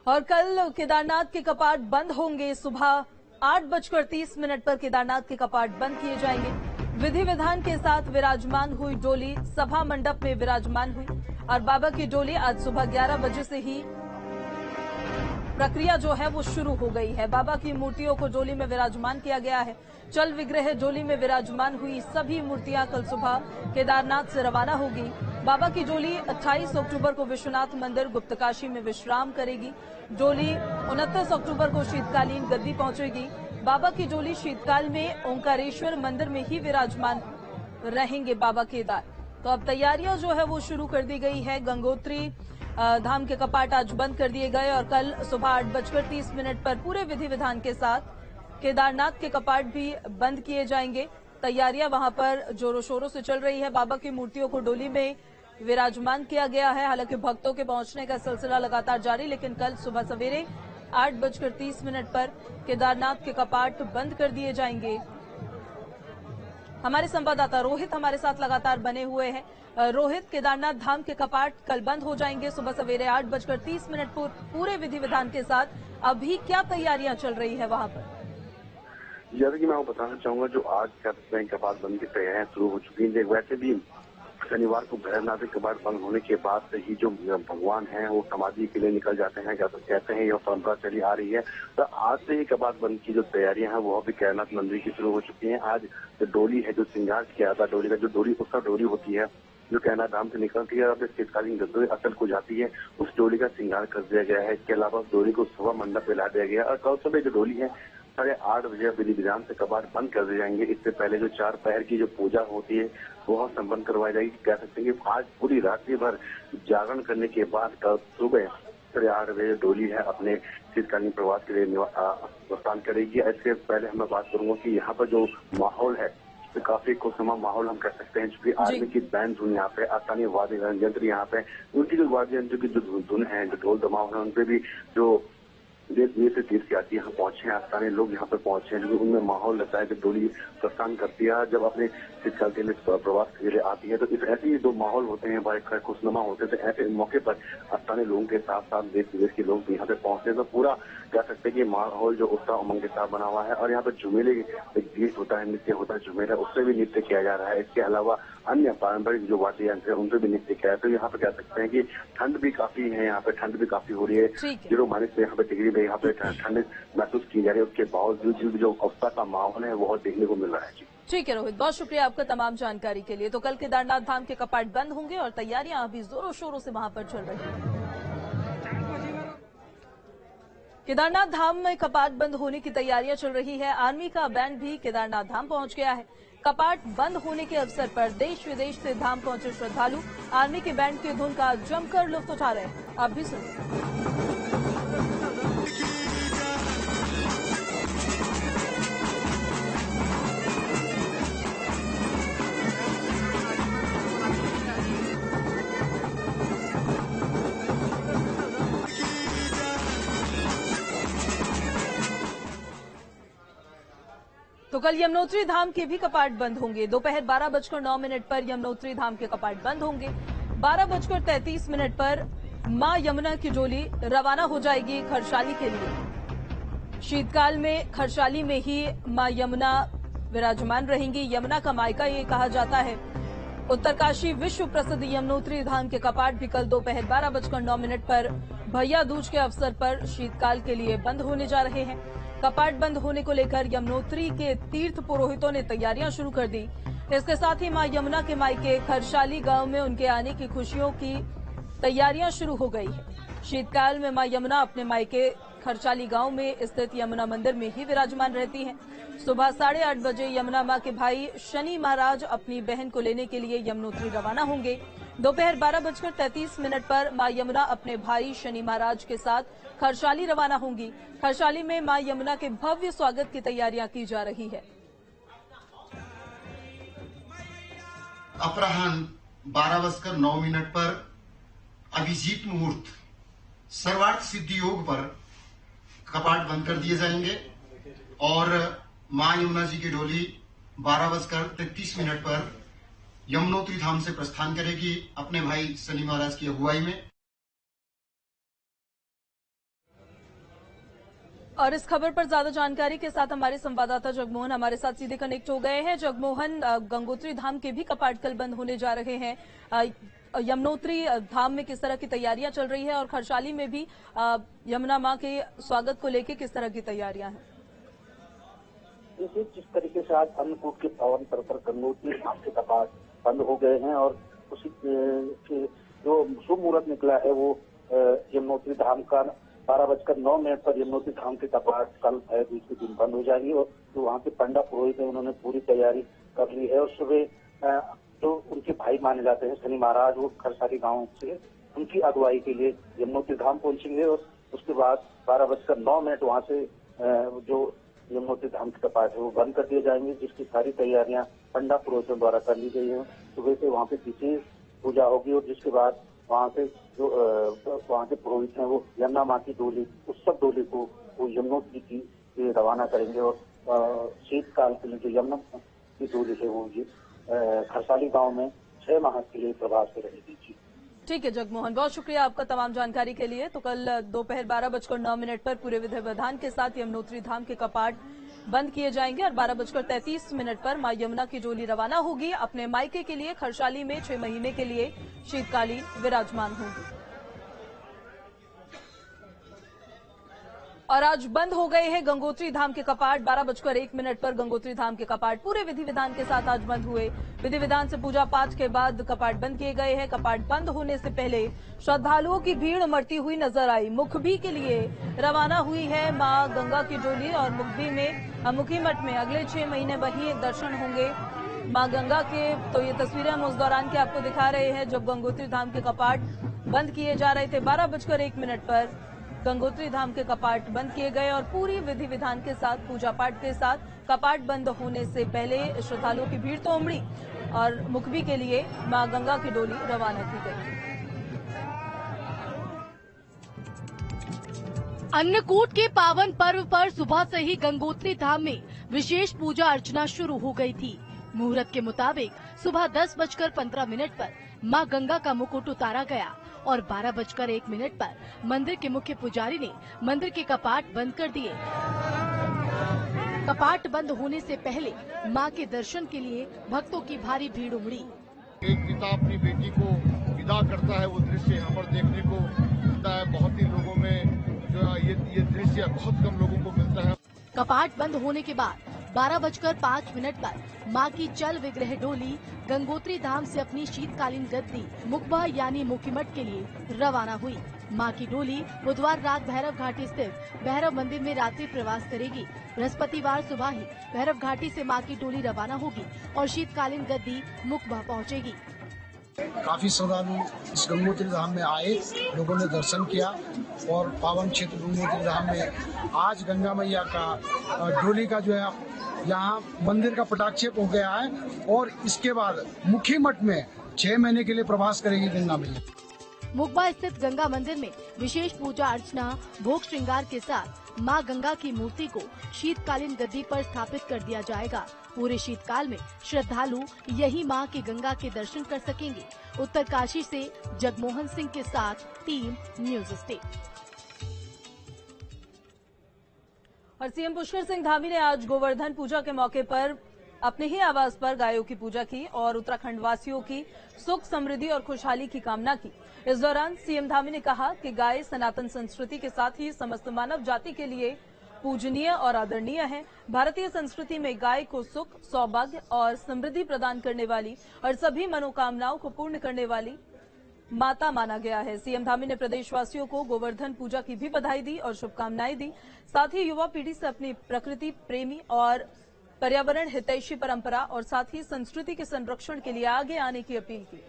और कल केदारनाथ के कपाट बंद होंगे। सुबह 8:30 पर केदारनाथ के कपाट बंद किए जाएंगे। विधि विधान के साथ विराजमान हुई डोली सभा मंडप में विराजमान हुई और बाबा की डोली आज सुबह 11 बजे से ही प्रक्रिया जो है वो शुरू हो गई है। बाबा की मूर्तियों को डोली में विराजमान किया गया है। चल विग्रह डोली में विराजमान हुई सभी मूर्तियां कल सुबह केदारनाथ से रवाना होगी। बाबा की डोली 28 अक्टूबर को विश्वनाथ मंदिर गुप्तकाशी में विश्राम करेगी। डोली 29 अक्टूबर को शीतकालीन गद्दी पहुंचेगी। बाबा की डोली शीतकाल में ओंकारेश्वर मंदिर में ही विराजमान रहेंगे बाबा केदार। तो अब तैयारियां जो है वो शुरू कर दी गई है। गंगोत्री धाम के कपाट आज बंद कर दिए गए और कल सुबह 8:30 पर पूरे विधि विधान के साथ केदारनाथ के कपाट भी बंद किए जाएंगे। तैयारियां वहां पर जोरों शोरों से चल रही है। बाबा की मूर्तियों को डोली में विराजमान किया गया है। हालांकि भक्तों के पहुंचने का सिलसिला लगातार जारी, लेकिन कल सुबह सवेरे 8:30 पर केदारनाथ के कपाट बंद कर दिए जाएंगे। हमारे संवाददाता रोहित हमारे साथ लगातार बने हुए हैं। रोहित, केदारनाथ धाम के कपाट कल बंद हो जाएंगे सुबह सवेरे 8:30 पूरे विधि विधान के साथ। अभी क्या तैयारियां चल रही है वहां पर? जैसे कि मैं आपको बताना चाहूंगा, जो आज कपाट बंद की तैयारियां शुरू हो चुकी हैं। वैसे भी शनिवार को भैरवनाथ के कपाट बंद होने के बाद से ही जो भगवान हैं वो समाधि के लिए निकल जाते हैं, कहते हैं, यह परंपरा चली आ रही है। तो आज से ही कपाट बंद की जो तैयारियां हैं वो भी केदारनाथ मंदिर की शुरू हो चुकी हैं। आज जो डोली है, जो श्रृंगार किया था डोली का, जो डोली उसका डोली होती है जो केदारनाथ धाम से निकलती है और अपने शीतकालीन गद्दे असल को जाती है, उस डोली का श्रृंगार कर दिया गया है। इसके अलावा उस डोली को सभा मंडप पे ला दिया गया और कल सुबह जो डोली है 8:30 बजे विधि विधान से कपाट बंद कर दिए जाएंगे। इससे पहले जो 4 पहर की जो पूजा होती है वो संपन्न करवाई जाएगी। कह सकते हैं कि आज पूरी रात्रि भर जागरण करने के बाद कल सुबह 8:30 बजे डोली है अपने शीतकालीन प्रवास के लिए प्रस्थान करेगी। इससे पहले मैं बात करूंगा कि यहाँ पर जो माहौल है तो काफी खुशनुमा माहौल हम कह सकते हैं, क्योंकि आर्मी की बैंड धुन यहाँ पे, स्थानीय वाद्य यंत्र यहाँ पे, उनकी जो वाद्य यंत्र की जो धुन है, जो ढोल दमाव है, उनपे भी जो देश विदेश से तीर्थयात्री यहाँ पहुंचे हैं, स्थानीय लोग यहाँ पे पहुंचे हैं, उनमें माहौल लगता है कि डोली प्रस्थान करती है। जब अपने शीतकाल के लिए प्रवास के लिए आती है तो इस ऐसे ही जो माहौल होते हैं बड़े खुशनुमा होते हैं। तो ऐसे मौके पर स्थानीय लोगों के साथ साथ देश विदेश के लोग यहाँ पे पहुंचते हैं। तो पूरा कह सकते हैं कि माहौल जो उत्साह उमंग के साथ बना हुआ है। और यहाँ पे झुमेले एक गीत होता है, नृत्य होता है झुमेला, उससे भी नृत्य किया जा रहा है। इसके अलावा अन्य पारंपरिक जो वाद्य यंत्र है उनसे भी नृत्य किया है। तो यहाँ पे कह सकते हैं कि ठंड भी काफी है, यहाँ पे ठंड भी काफी हो रही है। 0- यहाँ पे डिग्री में यहाँ पे ठंड महसूस की जा रही है। उसके बावजूद जो उत्साह का माहौल है वो देखने को मिल रहा है। ठीक है रोहित, बहुत शुक्रिया आपका तमाम जानकारी के लिए। तो कल केदारनाथ धाम के कपाट बंद होंगे और तैयारियां अभी जोरों शोरों से वहां पर चल रही हैं। केदारनाथ धाम में कपाट बंद होने की तैयारियां चल रही है। आर्मी का बैंड भी केदारनाथ धाम पहुंच गया है। कपाट बंद होने के अवसर पर देश विदेश से धाम पहुंचे श्रद्धालु आर्मी के बैंड की धुन का जमकर लुत्फ उठा रहे हैं। आप भी सुनिए। तो कल यमुनोत्री धाम के भी कपाट बंद होंगे। दोपहर 12:09 पर यमुनोत्री धाम के कपाट बंद होंगे। 12:33 पर मां यमुना की डोली रवाना हो जाएगी खरसाली के लिए। शीतकाल में खरसाली में ही मां यमुना विराजमान रहेंगी। यमुना का मायका ये कहा जाता है। उत्तरकाशी विश्व प्रसिद्ध यमुनोत्री धाम के कपाट भी कल दोपहर 12:09 पर भैया दूज के अवसर पर शीतकाल के लिए बंद होने जा रहे हैं। कपाट बंद होने को लेकर यमुनोत्री के तीर्थ पुरोहितों ने तैयारियां शुरू कर दी। इसके साथ ही मां यमुना के मायके खरसाली गांव में उनके आने की खुशियों की तैयारियां शुरू हो गई है। शीतकाल में मां यमुना अपने मायके खरसाली गांव में स्थित यमुना मंदिर में ही विराजमान रहती हैं। सुबह 8:30 बजे यमुना मां के भाई शनि महाराज अपनी बहन को लेने के लिए यमुनोत्री रवाना होंगे। दोपहर 12:33 पर मां यमुना अपने भाई शनि महाराज के साथ खरसाली रवाना होंगी। खरसाली में मां यमुना के भव्य स्वागत की तैयारियां की जा रही है। अपराह्न 12:09 पर अभिजीत मुहूर्त सर्वार्थ सिद्धि योग पर कपाट बंद कर दिए जाएंगे और मां यमुना जी की डोली 12:33 पर यमुनोत्री धाम से प्रस्थान करेगी अपने भाई शनि महाराज की अगुवाई में। और इस खबर पर ज्यादा जानकारी के साथ हमारे संवाददाता जगमोहन हमारे साथ सीधे कनेक्ट हो गए हैं। जगमोहन, गंगोत्री धाम के भी कपाट कल बंद होने जा रहे हैं। यमुनोत्री धाम में किस तरह की तैयारियां चल रही है और खरसाली में भी यमुना मां के स्वागत को लेकर किस तरह की तैयारियां हैं? जैसे जिस तरीके से आज अन्नकूट के पावन पर्व पर गंगोत्री धाम के कपाट बंद हो गए हैं और उसी जो शुभ मुहूर्त निकला है वो यमुनोत्री धाम का 12:09 पर यमुनोत्री धाम के कपाट कल बीच के दिन बंद हो जाएंगे और जो वहाँ के पंडा पुरोहित है उन्होंने पूरी तैयारी कर ली है। और सुबह जो उनके भाई माने जाते हैं शनि महाराज, वो खरसाली गांव से उनकी अगुवाई के लिए यमुनोत्री धाम पहुंचेंगे और उसके बाद 12:09 वहाँ से जो यमुनोत्री धाम के कपाट है वो बंद कर दिए जाएंगे, जिसकी सारी तैयारियां पंडा पुरोहितों द्वारा कर ली गई हैं। सुबह से वहाँ पे विशेष पूजा होगी और जिसके बाद वहाँ से जो वहाँ के पुरोहित हैं वो यमुना माँ की डोली, उत्सव डोली को वो यमुनोत्री की रवाना करेंगे और शीतकाल के लिए जो यमुना की डोली है वो ये खरसाली गांव में 6 माह के लिए प्रवास पे रहेगी। ठीक है जगमोहन, बहुत शुक्रिया आपका तमाम जानकारी के लिए। तो कल दोपहर 12:09 पर पूरे विधि विधान के साथ यमुनोत्री धाम के कपाट बंद किए जाएंगे और 12:33 पर मां यमुना की डोली रवाना होगी अपने मायके के लिए। खरसाली में 6 महीने के लिए शीतकालीन विराजमान होंगी। और आज बंद हो गए हैं गंगोत्री धाम के कपाट। 12:01 पर गंगोत्री धाम के कपाट पूरे विधि विधान के साथ आज बंद हुए। विधि विधान से पूजा पाठ के बाद कपाट बंद किए गए हैं। कपाट बंद होने से पहले श्रद्धालुओं की भीड़ उमड़ती हुई नजर आई। मुखबी के लिए रवाना हुई है मां गंगा की डोली और मुखबी में मुखी मठ में अगले 6 महीने वहीं दर्शन होंगे मां गंगा के। तो ये तस्वीरें हम उस दौरान की आपको दिखा रहे हैं जब गंगोत्री धाम के कपाट बंद किए जा रहे थे। 12:01 पर गंगोत्री धाम के कपाट बंद किए गए और पूरी विधि विधान के साथ पूजा पाठ के साथ कपाट बंद होने से पहले श्रद्धालुओं की भीड़ तो उमड़ी और मुखबी के लिए मां गंगा की डोली रवाना की गई। अन्नकूट के पावन पर्व पर सुबह से ही गंगोत्री धाम में विशेष पूजा अर्चना शुरू हो गई थी। मुहूर्त के मुताबिक सुबह 10:15 पर मां गंगा का मुकुट उतारा गया और 12:01 पर मंदिर के मुख्य पुजारी ने मंदिर के कपाट बंद कर दिए। कपाट बंद होने से पहले मां के दर्शन के लिए भक्तों की भारी भीड़ उमड़ी। एक पिता अपनी बेटी को विदा करता है, वो दृश्य यहाँ पर देखने को मिलता है। बहुत ही लोगों में जो ये दृश्य बहुत कम लोगों को मिलता है। कपाट बंद होने के बाद 12:05 पर मां की चल विग्रह डोली गंगोत्री धाम से अपनी शीतकालीन गद्दी मुखबा यानी मुखीमठ के लिए रवाना हुई। मां की डोली बुधवार रात भैरव घाटी स्थित भैरव मंदिर में रात्रि प्रवास करेगी। बृहस्पतिवार सुबह ही भैरव घाटी से मां की डोली रवाना होगी और शीतकालीन गद्दी मुखबा पहुंचेगी। काफी श्रद्धालु इस गंगोत्री धाम में आए, लोगों ने दर्शन किया और पावन क्षेत्र गंगोत्री धाम में आज गंगा मैया का डोली का जो है यहाँ मंदिर का पटाक्षेप हो गया है और इसके बाद मुखी मठ में 6 महीने के लिए प्रवास करेगी गंगा मैया। मुखबा स्थित गंगा मंदिर में विशेष पूजा अर्चना भोग श्रृंगार के साथ मां गंगा की मूर्ति को शीतकालीन गद्दी पर स्थापित कर दिया जाएगा। पूरे शीतकाल में श्रद्धालु यही मां की गंगा के दर्शन कर सकेंगे। उत्तरकाशी से जगमोहन सिंह के साथ टीम न्यूज स्टेट। और सीएम पुष्कर सिंह धामी ने आज गोवर्धन पूजा के मौके पर अपने ही आवास पर गायों की पूजा की और उत्तराखंड वासियों की सुख समृद्धि और खुशहाली की कामना की। इस दौरान सीएम धामी ने कहा कि गाय सनातन संस्कृति के साथ ही समस्त मानव जाति के लिए पूजनीय और आदरणीय है। भारतीय संस्कृति में गाय को सुख, सौभाग्य और समृद्धि प्रदान करने वाली और सभी मनोकामनाओं को पूर्ण करने वाली माता माना गया है। सीएम धामी ने प्रदेशवासियों को गोवर्धन पूजा की भी बधाई दी और शुभकामनाएं दी। साथ ही युवा पीढ़ी से अपनी प्रकृति प्रेमी और पर्यावरण हितैषी परंपरा और साथ ही संस्कृति के संरक्षण के लिए आगे आने की अपील की।